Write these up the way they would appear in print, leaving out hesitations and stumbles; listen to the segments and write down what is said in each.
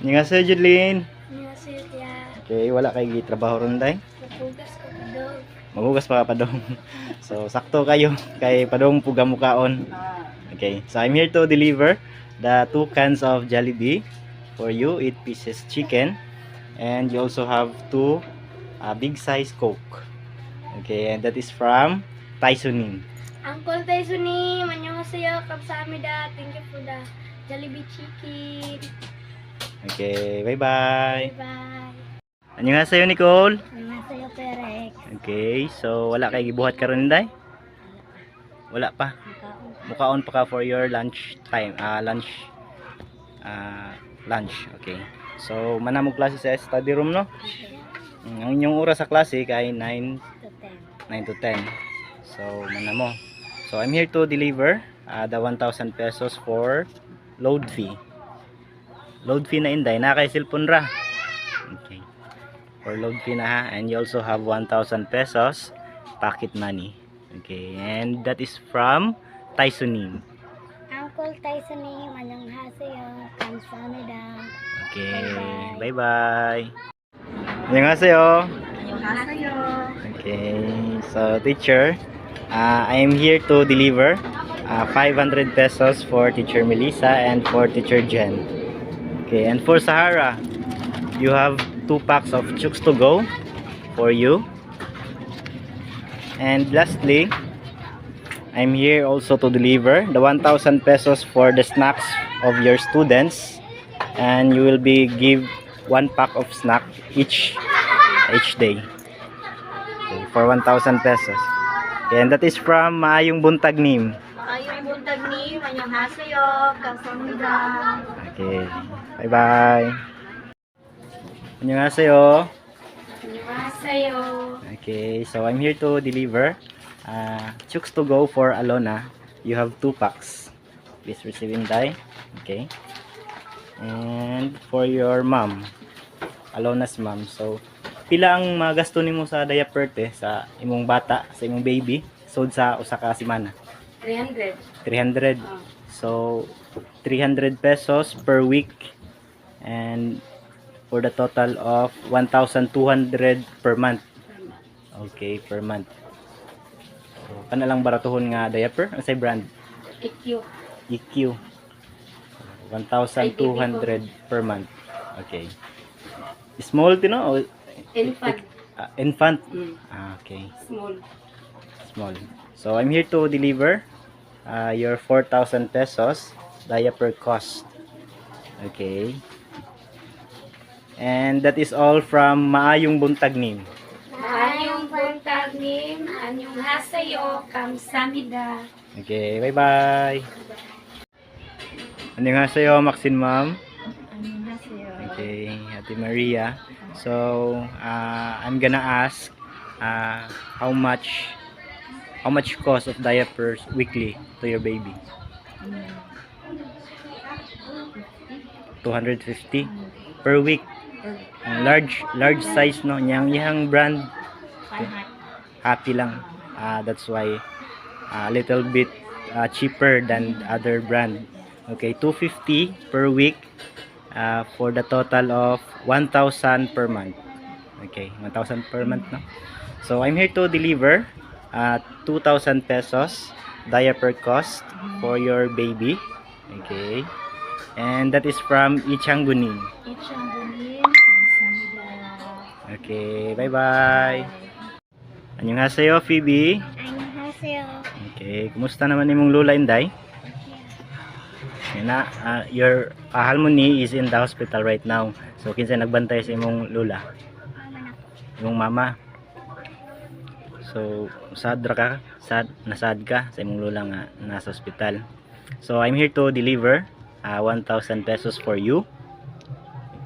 Nga sa Judeline. Nga siya. Okay, wala kay gitrabaho ron day. Napugas ko pa daw. Maghugas pa ka padong. So sakto kayo kay padong puga mukaon. Okay, so I'm here to deliver the 2 cans of Jollibee for you, 8 pieces chicken, and you also have 2 big size Coke. Okay, and that is from Tysoning. Uncle Taisuni, annyeonghaseyo, kamsahamnida. Thank you for the Jollibee chicken. Okay, bye-bye. Bye-bye. Annyeonghaseyo, Nicole. Annyeonghaseyo, Perek. Okay, so wala kay gibuhat karon day? Wala pa. Mukaon pa ka for your lunch time, lunch. Okay. So manamog klase sa study room, no? Ang inyong oras sa klase kay 9 to 10. So manamo. So I'm here to deliver the 1,000 pesos for load fee. Load fee na inday, na kay cellphone ra. Okay. For load fee na ha, and you also have 1,000 pesos pocket money. Okay, and that is from Tysoning. Uncle Taisuni, annyeonghaseyo, kamsahamnida. Okay, bye-bye. Annyeonghaseyo. Annyeonghaseyo. Okay, so teacher, I am here to deliver 500 pesos for teacher Melissa and for teacher Jen. Okay, and for Sahara, you have 2 packs of Chooks to go for you. And lastly, I'm here also to deliver the 1,000 pesos for the snacks of your students, and you will be give 1 pack of snack each day. Okay, for 1,000 pesos. Okay, and that is from Maayong Buntag Nim. Ayong buntag ni, annyeonghaseyo, kamsahamnida. Okay, bye-bye. Annyeonghaseyo. Annyeonghaseyo. Okay, so I'm here to deliver Chooks to go for Alona. You have 2 packs. Please receive in die. Okay. And for your mom, Alona's mom. So, pila ang magasto nimo sa diaper te sa imong bata, sa imong baby, sud sa usa ka semana? 300. 300. So, 300 pesos per week, and for the total of 1,200 per month. Okay, per month. So, kana lang baratuhon nga diaper, ang say brand? EQ. EQ. 1,200 per month. Okay. Small tino o Infant. infant? Mm. Okay. Small. Small. So I'm here to deliver your 4,000 pesos diaper cost. Okay. And that is all from Maayong Buntag Nim. Maayong buntag ni, annyeonghaseyo, kamsahamnida. Okay, bye-bye. Annyeonghaseyo, Maxine ma'am. Annyeonghaseyo. Okay, Ate Maria. So, I'm gonna ask how much cost of diapers weekly to your baby? 250 per week. Large size no, yang brand Happy lang. That's why a little bit cheaper than other brand. Okay, 250 per week for the total of 1,000 per month. Okay, 1,000 per month, no? So I'm here to deliver 2,000 pesos diaper cost for your baby. Okay, and that is from Ichangunin. Ichangunin, kamsahamnida. Okay, bye bye. Annyeonghaseyo, Phoebe. Annyeonghaseyo. Okay, kumusta naman imong lula, Inday? Yan na, your Harmony is in the hospital right now. So kinsa nagbantay sa imong lula? Imong mama. So sad ra ka, nasad ka sa imong lula nga nasa hospital. So I'm here to deliver 1,000 pesos for you.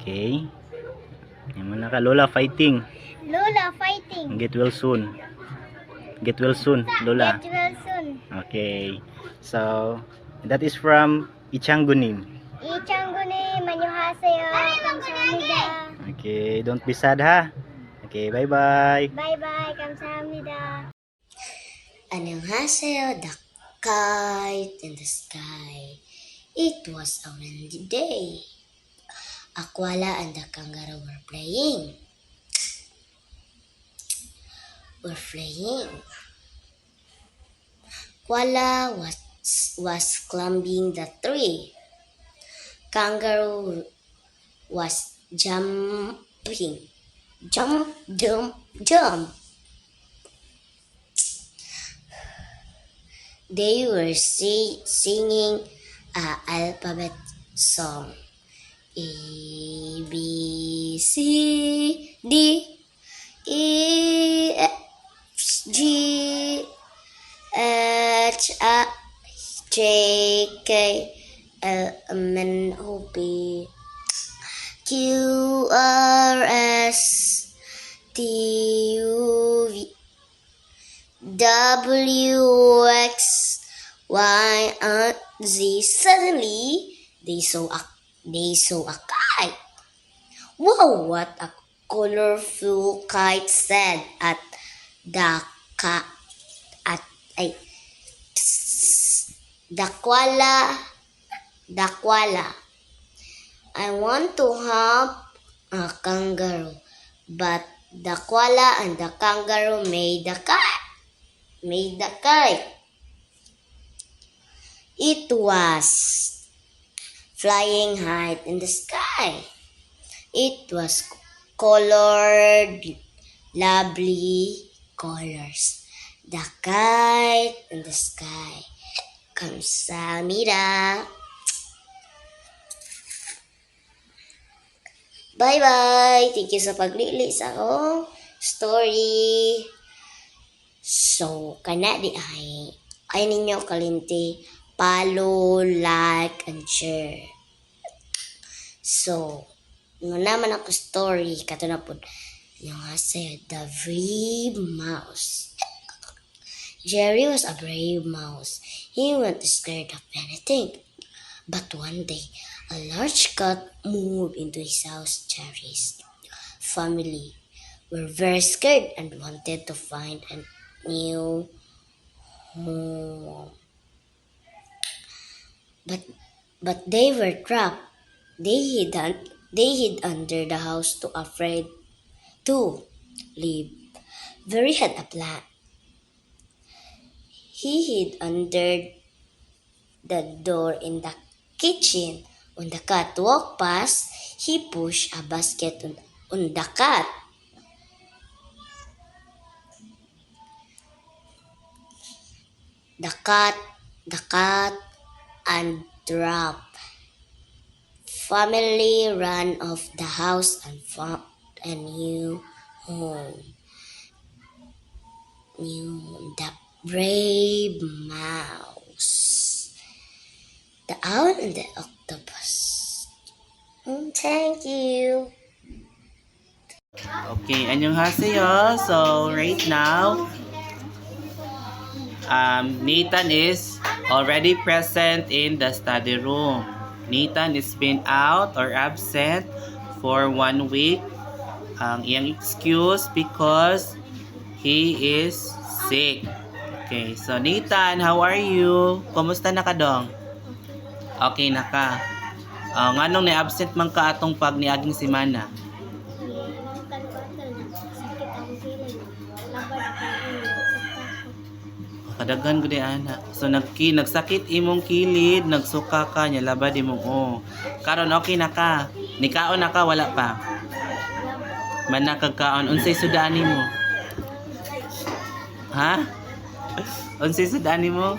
Okay. Yan man ka, Lola fighting. Lola fighting. Get well soon. Get well soon, Lola. Get well soon. Okay. So that is from Ichangunin. Ichangunin, annyeonghaseyo, kamsahamnida. Okay, don't be sad ha. Okay, bye-bye. Bye-bye, kamsahamnida. Annyeonghaseyo, the kite in the sky. It was a windy day. A koala and the kangaroo were playing. Koala was climbing the tree. Kangaroo was jumping. Jump, jump, jump. They were singing an alphabet song. A, B, C, D, E, F, G, H, I, J, K, L, M, N, O, P, Q, R, S, T, U, V, W, X, Y, and Z. Suddenly, they saw a kite. Wow, what a colorful kite, said at the ka at ay, the koala. I want to have a kangaroo, but the koala and the kangaroo made the kite. It was flying high in the sky. It was colored lovely colors. The kite in the sky. Kamsahamnida. Bye-bye. Thank you sa paglili sa akong story. So, kana di ay ninyo kalinti follow, like, and share. So, naman ako story kato na po yung said the brave mouse. Jerry was a brave mouse. He wasn't scared of anything. But one day, a large cat moved into his house. Jerry's family were very scared and wanted to find a new home. But they were trapped. They hid under the house, too afraid to leave. Jerry had a plan. He hid under the door in the kitchen. When the cat walked past, he pushed a basket on the cat. The cat and dropped. Family ran off the house and found a new home. The brave mouse, the owl, and the octopus. Thank you. Okay, annyeonghaseyo. So right now, Nathan is already present in the study room. Nathan is been out or absent for 1 week. Ang iyang excuse because he is sick. Okay, so Nathan, how are you? Kumusta na ka dong? Okay na ka. Nganong na-absent man ka atong pag niaging semana? Kadaghan ko di ana. So nagsakit imong kilid, nagsuka ka nya labad imong Karon okay na ka. Nikaon na ka wala pa. Man nakagkaon unsay sudan nimo? Ha? Unsay sudan nimo?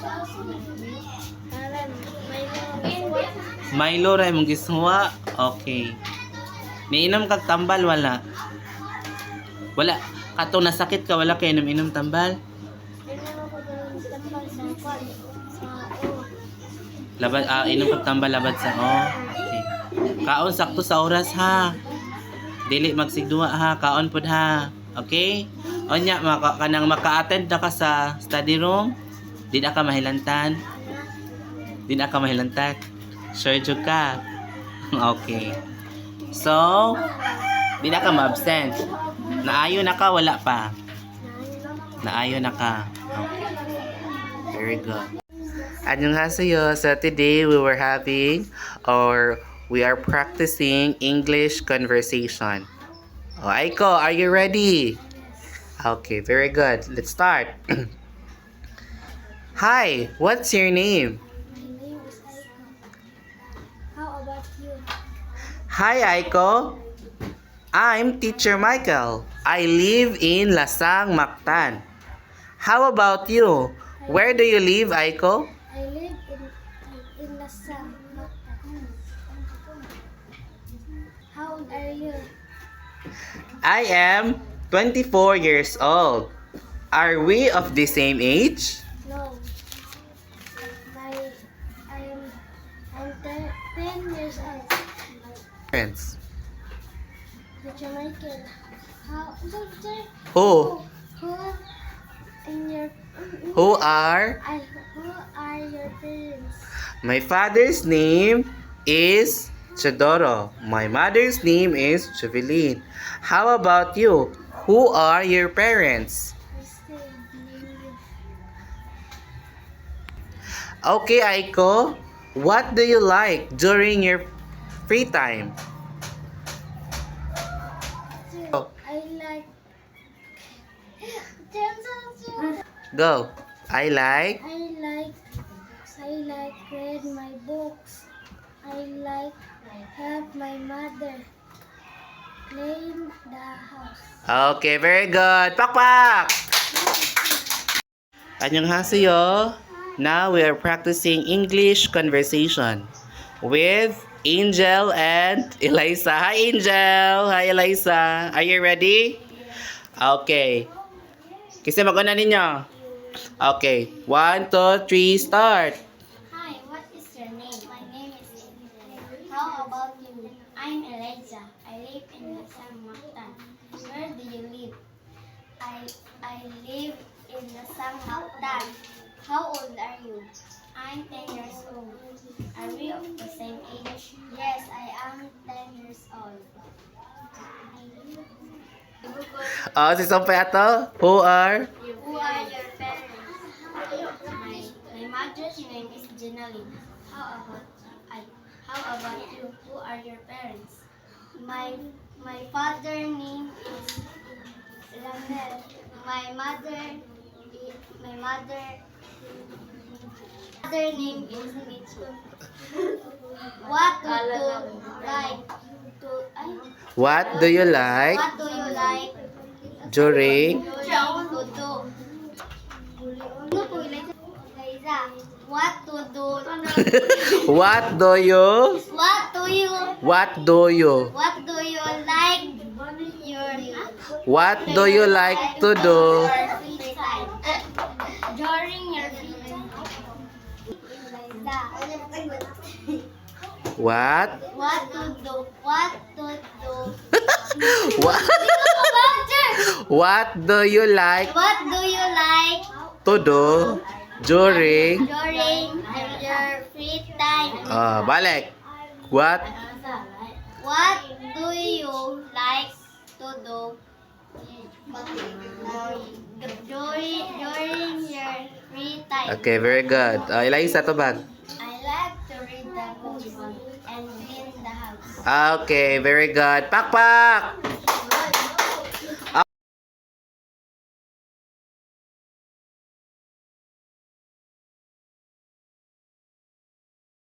Milo ra imong giswa. Okay. Niinom kag tambal wala? Wala. Katong nasakit ka wala kay inom tambal? Labad, inom kag tambal labad sa Okay. Kaon sakto sa oras ha. Dili magsigduwa ha, kaon pod ha. Okay? Onya kanang maka-attend na ka sa study room, di na ka mahilantan. Sure jud ka. Okay. So, di na ka ma-absent. Naayo na ka wala pa. Naayo na ka. Okay. Very good. Annyeonghaseyo. So today we were having our we are practicing English conversation. Oh, Aiko, are you ready? Okay, very good. Let's start. Hi, what's your name? My name is Aiko. How about you? Hi, Aiko. I'm Teacher Michael. I live in Lasang, Mactan. How about you? Where do you live, Aiko? I live in Lasang. How old are you? I am 24 years old. Are we of the same age? No. I'm 10 years old. Friends. Teacher Michael. How Who? who in your Who are? who are your parents? My father's name is Chadoro. My mother's name is Javelin. How about you? Who are your parents? I stay with Okay, Aiko. What do you like during your free time? Oh. I like Go. I like. I like read my books. I like help my mother clean the house. Okay, very good. Pakpak! 안녕하세요. Now we are practicing English conversation with Angel and Eliza. Hi, Angel. Hi, Eliza. Are you ready? Okay. Kasi mag-una ninyo. Okay. 1, 2, 3, start. Hi, what is your name? My name is Amy. How about you? I'm Eliza. I live in Lasang Mactan. Where do you live? I live in Lasang Mactan. How old are you? I'm 10 years old. Are we of the same age? Yes, I am 10 years old. Oh, si Sompeato. Who are? Who are your parents? My mother's name is Jenaline. How about you? Who are your parents? My father name is Lamel. My mother name is Mitsu. What do you like to What do you like What do you like during? to do? Liza, what to do? What do you? What do you like your What do you like to do? free time? During your free time. Liza, What? what to do? What? What What do you like do you like to do during? during your free time? Balik. What? What do you like to do during your free time? Okay, very good. Eliza, tubag. I like to read the books and clean the house. Okay, very good. Pakpak!